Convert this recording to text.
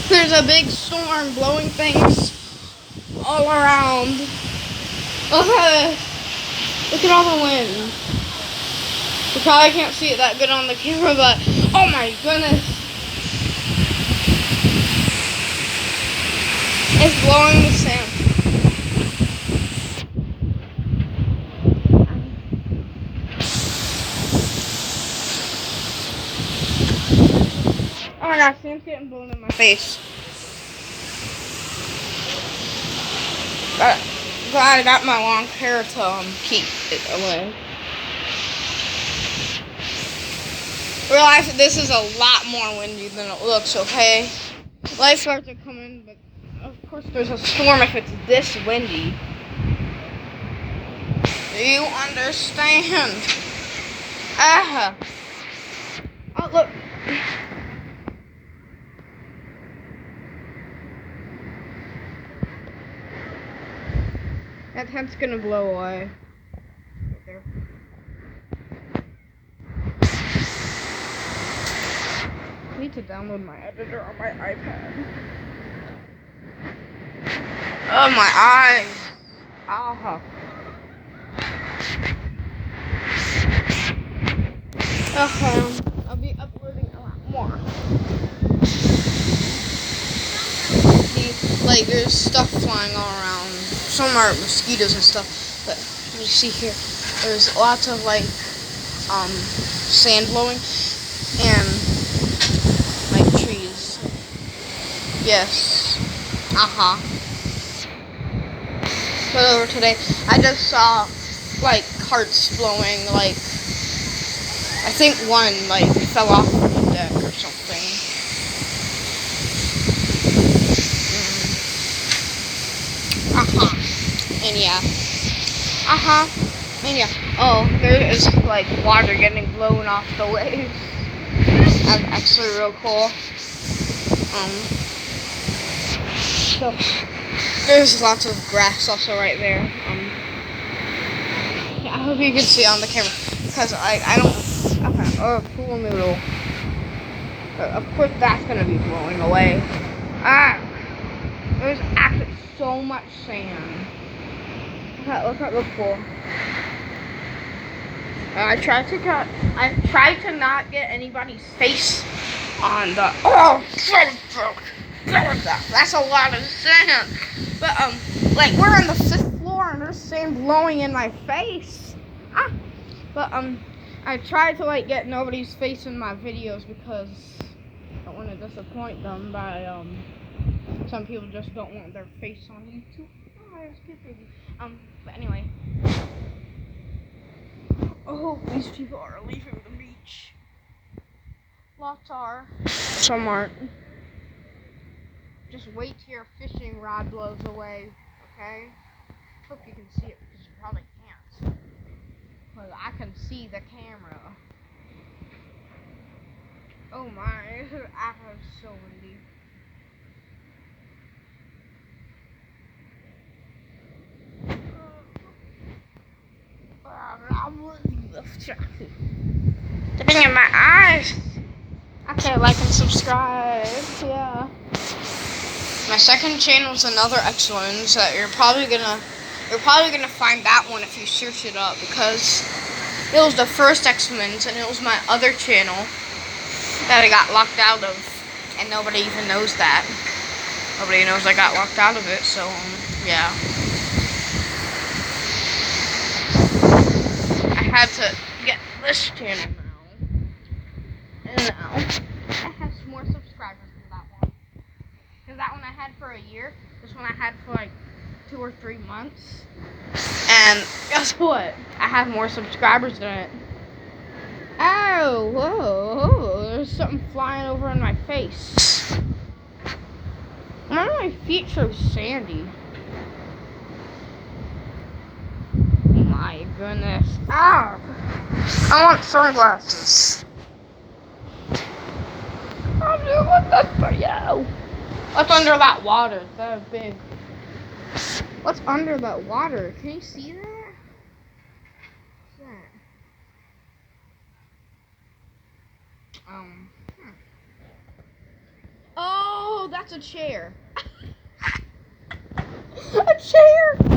There's a big storm blowing things all around. Look at all the wind. You probably can't see it that good on the camera, but oh my goodness. It's blowing the sand. Oh my gosh, sand's getting blown in my face. Glad I got my long hair to keep it away. Realize that this is a lot more windy than it looks, okay? Lifeguards are coming, but of course there's a storm if it's this windy. Do you understand? Oh, look. That tent's gonna blow away. Right there. I need to download my editor on my iPad. Oh, my eyes. Okay, I'll be uploading a lot more. See, like, there's stuff flying all around. Some are mosquitoes and stuff, but you see here, there's lots of, like, sand blowing and, like, trees. Yes. But over today, I just saw, like, carts blowing, like, I think one, like, fell off the deck or something. And yeah. And yeah. Oh, there is, like, water getting blown off the waves. That's actually real cool. So, there's lots of grass also right there. Yeah, I hope you can see on the camera. Because I don't... Okay, oh, pool noodle. Of course that's going to be blowing away. There's actually so much sand. Okay, look at the pool. I tried to not get anybody's face on the... Oh, that's a lot of sand. But, like, we're on the 5th floor and there's sand blowing in my face. But, I tried to, like, get nobody's face in my videos because I don't want to disappoint them by, some people just don't want their face on YouTube. Oh, there's a cute baby. But anyway. Oh, these people are leaving the beach. Lots are. Some aren't. Just wait till your fishing rod blows away, okay? Hope you can see it because you probably can't. Because I can see the camera. Oh my, this is actually so windy. Getting in my eyes. Okay, like and subscribe. Yeah. My second channel is another X-Lens that you're probably gonna find that one if you search it up because it was the first X-Lens and it was my other channel that I got locked out of, and nobody even knows that. Nobody knows I got locked out of it, so yeah. I had to get this channel now. And now it has more subscribers than that one. Because that one I had for a year. This one I had for like 2 or 3 months. And guess what? I have more subscribers than it. Oh, whoa, there's something flying over in my face. Why are my feet so sandy? Oh my goodness. Ow! I want sunglasses. I'm doing this for you. What's under that water? That big. What's under that water? Can you see that? What's that? Oh. That's a chair. A chair.